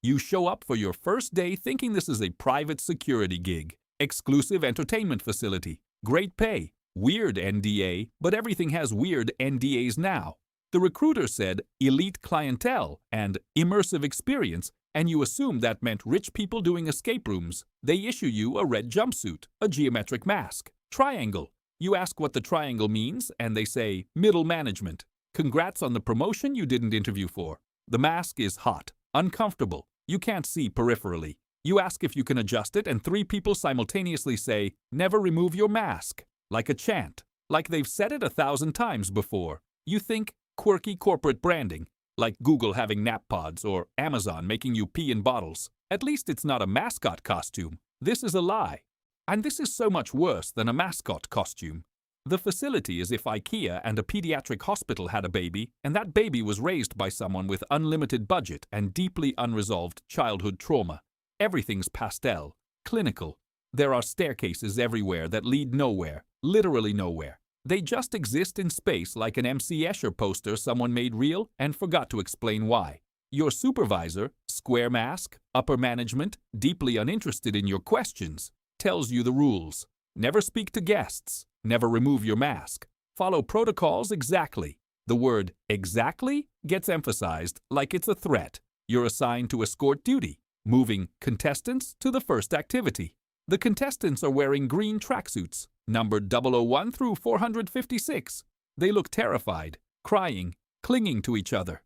You show up for your first day thinking this is a private security gig, exclusive entertainment facility, great pay, weird NDA, but everything has weird NDAs now. The recruiter said elite clientele and immersive experience, and you assumed that meant rich people doing escape rooms. They issue you a red jumpsuit, a geometric mask, triangle. You ask what the triangle means, and they say middle management. Congrats on the promotion you didn't interview for. The mask is hot, uncomfortable. You can't see peripherally. You ask if you can adjust it, and 3 people simultaneously say, never remove your mask. Like a chant. Like they've said it 1,000 times before. You think quirky corporate branding. Like Google having nap pods or Amazon making you pee in bottles. At least it's not a mascot costume. This is a lie. And this is so much worse than a mascot costume. The facility is if IKEA and a pediatric hospital had a baby, and that baby was raised by someone with unlimited budget and deeply unresolved childhood trauma. Everything's pastel, clinical. There are staircases everywhere that lead nowhere, literally nowhere. They just exist in space like an MC Escher poster someone made real and forgot to explain why. Your supervisor, square mask, upper management, deeply uninterested in your questions, tells you the rules. Never speak to guests. Never remove your mask. Follow protocols exactly. The word exactly gets emphasized like it's a threat. You're assigned to escort duty, moving contestants to the first activity. The contestants are wearing green tracksuits, numbered 001 through 456. They look terrified, crying, clinging to each other.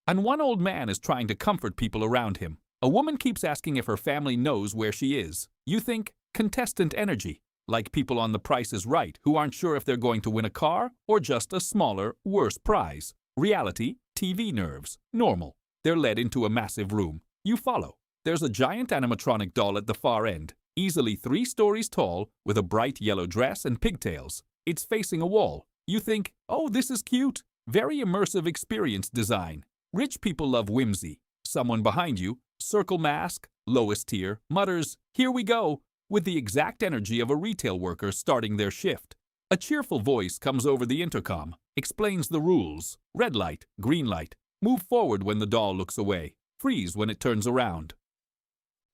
And one old man is trying to comfort people around him. A woman keeps asking if her family knows where she is. You think contestant energy. Like people on The Price is Right who aren't sure if they're going to win a car or just a smaller, worse prize. Reality, TV nerves, normal. They're led into a massive room. You follow. There's a giant animatronic doll at the far end, easily 3 stories tall, with a bright yellow dress and pigtails. It's facing a wall. You think, oh, this is cute. Very immersive experience design. Rich people love whimsy. Someone behind you, circle mask, lowest tier, mutters, here we go, with the exact energy of a retail worker starting their shift. A cheerful voice comes over the intercom, explains the rules. Red light, green light. Move forward when the doll looks away. Freeze when it turns around.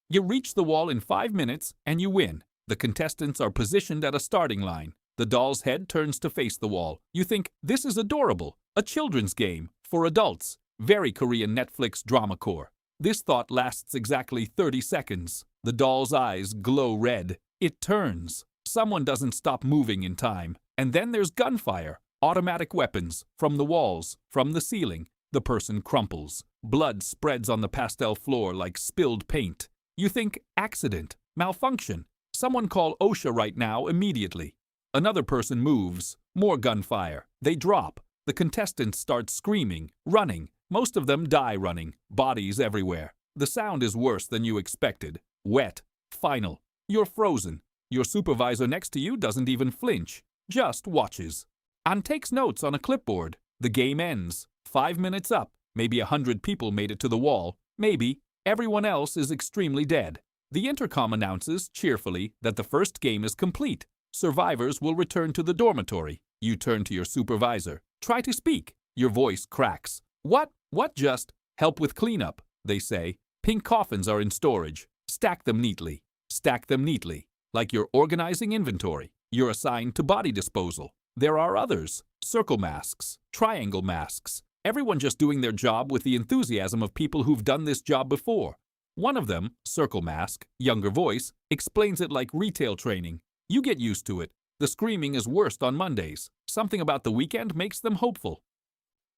You reach the wall in 5 minutes and you win. The contestants are positioned at a starting line. The doll's head turns to face the wall. You think, this is adorable. A children's game. For adults. Very Korean Netflix drama core. This thought lasts exactly 30 seconds. The doll's eyes glow red. It turns. Someone doesn't stop moving in time. And then there's gunfire. Automatic weapons. From the walls. From the ceiling. The person crumples. Blood spreads on the pastel floor like spilled paint. You think accident. Malfunction. Someone call OSHA right now immediately. Another person moves. More gunfire. They drop. The contestants start screaming, running. Most of them die running. Bodies everywhere. The sound is worse than you expected. Wet. Final. You're frozen. Your supervisor next to you doesn't even flinch. Just watches. And takes notes on a clipboard. The game ends. 5 minutes up. Maybe 100 people made it to the wall. Maybe. Everyone else is extremely dead. The intercom announces, cheerfully, that the first game is complete. Survivors will return to the dormitory. You turn to your supervisor. Try to speak. Your voice cracks. What just? Help with cleanup, they say. Pink coffins are in storage. Stack them neatly. Stack them neatly. Like you're organizing inventory. You're assigned to body disposal. There are others. Circle masks. Triangle masks. Everyone just doing their job with the enthusiasm of people who've done this job before. One of them, circle mask, younger voice, explains it like retail training. You get used to it. The screaming is worst on Mondays. Something about the weekend makes them hopeful.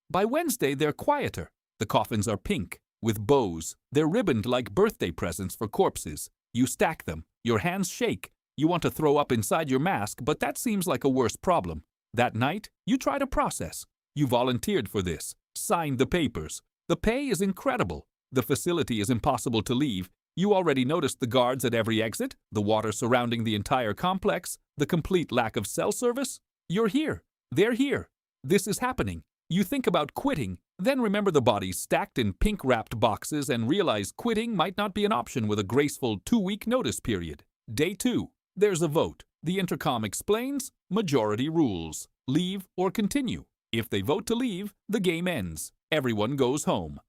By Wednesday, they're quieter. The coffins are pink, with bows. They're ribboned like birthday presents for corpses. You stack them. Your hands shake. You want to throw up inside your mask, but that seems like a worse problem. That night, you try to process. You volunteered for this. Signed the papers. The pay is incredible. The facility is impossible to leave. You already noticed the guards at every exit, the water surrounding the entire complex, the complete lack of cell service. You're here. They're here. This is happening. You think about quitting, then remember the bodies stacked in pink-wrapped boxes and realize quitting might not be an option with a graceful 2-week notice period. Day 2. There's a vote. The intercom explains, majority rules. Leave or continue. If they vote to leave, the game ends. Everyone goes home.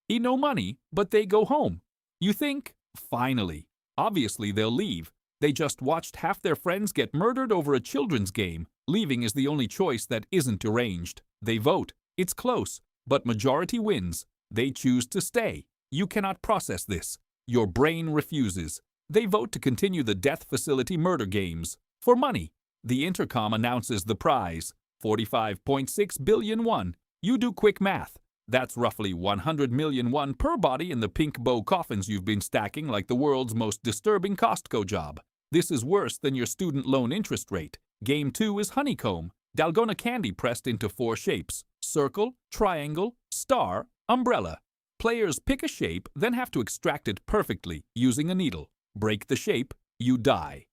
No money, but they go home. You think, finally. Obviously they'll leave. They just watched half their friends get murdered over a children's game. Leaving is the only choice that isn't deranged. They vote. It's close, but majority wins. They choose to stay. You cannot process this. Your brain refuses. They vote to continue the death facility murder games. For money. The intercom announces the prize. 45.6 billion won. You do quick math. That's roughly 100 million won per body in the pink bow coffins you've been stacking like the world's most disturbing Costco job. This is worse than your student loan interest rate. Game 2 is honeycomb. Dalgona candy pressed into 4 shapes. Circle, triangle, star, umbrella. Players pick a shape, then have to extract it perfectly using a needle. Break the shape, you die.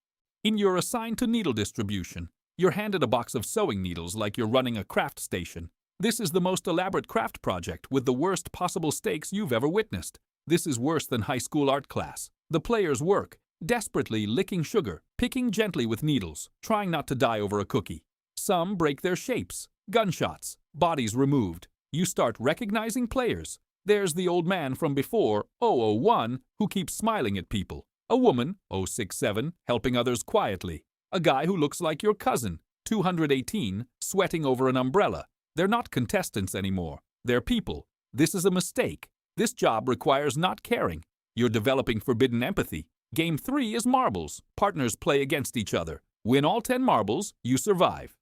You're assigned to needle distribution. You're handed a box of sewing needles like you're running a craft station. This is the most elaborate craft project with the worst possible stakes you've ever witnessed. This is worse than high school art class. The players work, desperately licking sugar, picking gently with needles, trying not to die over a cookie. Some break their shapes. Gunshots. Bodies removed. You start recognizing players. There's the old man from before, 001, who keeps smiling at people. A woman, 067, helping others quietly. A guy who looks like your cousin, 218, sweating over an umbrella. They're not contestants anymore. They're people. This is a mistake. This job requires not caring. You're developing forbidden empathy. Game 3 is marbles. Partners play against each other. Win all 10 marbles, you survive.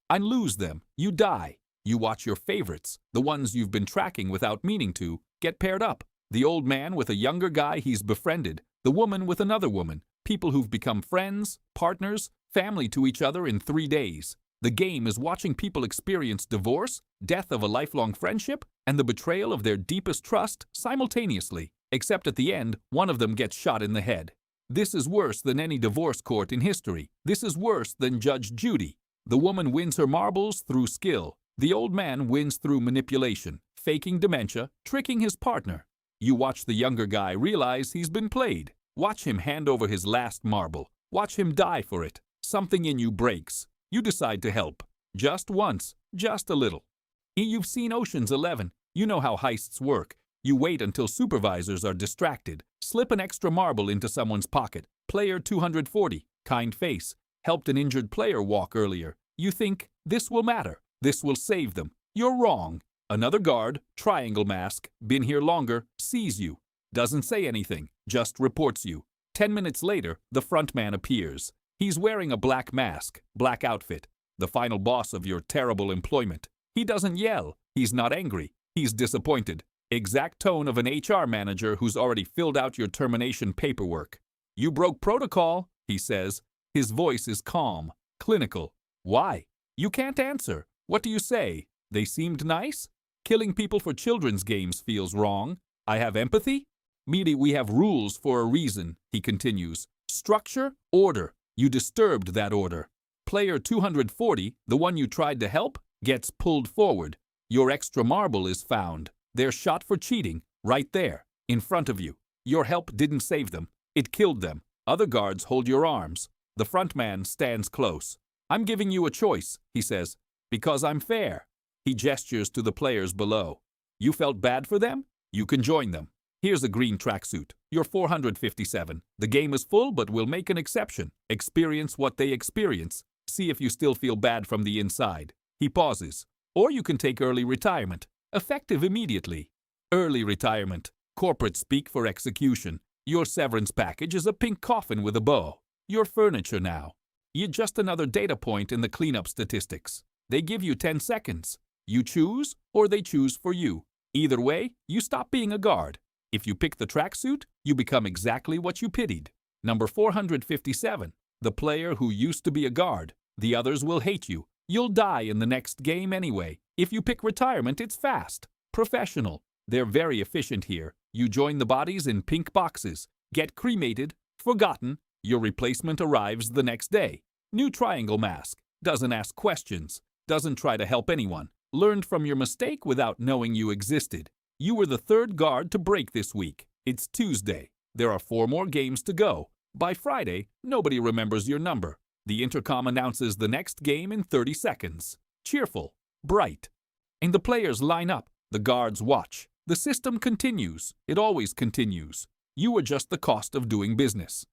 And lose them, you die. You watch your favorites, the ones you've been tracking without meaning to, get paired up. The old man with a younger guy he's befriended. The woman with another woman. People who've become friends, partners, family to each other in 3 days. The game is watching people experience divorce, death of a lifelong friendship, and the betrayal of their deepest trust simultaneously, except at the end, one of them gets shot in the head. This is worse than any divorce court in history. This is worse than Judge Judy. The woman wins her marbles through skill. The old man wins through manipulation, faking dementia, tricking his partner. You watch the younger guy realize he's been played. Watch him hand over his last marble. Watch him die for it. Something in you breaks. You decide to help. Just once. Just a little. You've seen Ocean's 11. You know how heists work. You wait until supervisors are distracted. Slip an extra marble into someone's pocket. Player 240. Kind face. Helped an injured player walk earlier. You think, this will matter. This will save them. You're wrong. Another guard, triangle mask, been here longer, sees you. Doesn't say anything, just reports you. 10 minutes later, the front man appears. He's wearing a black mask, black outfit, the final boss of your terrible employment. He doesn't yell. He's not angry. He's disappointed. Exact tone of an HR manager who's already filled out your termination paperwork. You broke protocol, he says. His voice is calm, clinical. Why? You can't answer. What do you say? They seemed nice? Killing people for children's games feels wrong. I have empathy? We have rules for a reason, he continues. Structure, order. You disturbed that order. Player 240, the one you tried to help, gets pulled forward. Your extra marble is found. They're shot for cheating, right there, in front of you. Your help didn't save them. It killed them. Other guards hold your arms. The front man stands close. I'm giving you a choice, he says, because I'm fair. He gestures to the players below. You felt bad for them? You can join them. Here's a green tracksuit. You're 457. The game is full, but we'll make an exception. Experience what they experience. See if you still feel bad from the inside. He pauses. Or you can take early retirement. Effective immediately. Early retirement. Corporate speak for execution. Your severance package is a pink coffin with a bow. You're furniture now. You're just another data point in the cleanup statistics. They give you 10 seconds. You choose, or they choose for you. Either way, you stop being a guard. If you pick the tracksuit, you become exactly what you pitied. Number 457, the player who used to be a guard. The others will hate you. You'll die in the next game anyway. If you pick retirement, it's fast. Professional. They're very efficient here. You join the bodies in pink boxes. Get cremated. Forgotten. Your replacement arrives the next day. New triangle mask. Doesn't ask questions. Doesn't try to help anyone. Learned from your mistake without knowing you existed. You were the third guard to break this week. It's Tuesday. There are 4 more games to go. By Friday, nobody remembers your number. The intercom announces the next game in 30 seconds. Cheerful. Bright. And the players line up. The guards watch. The system continues. It always continues. You adjust the cost of doing business.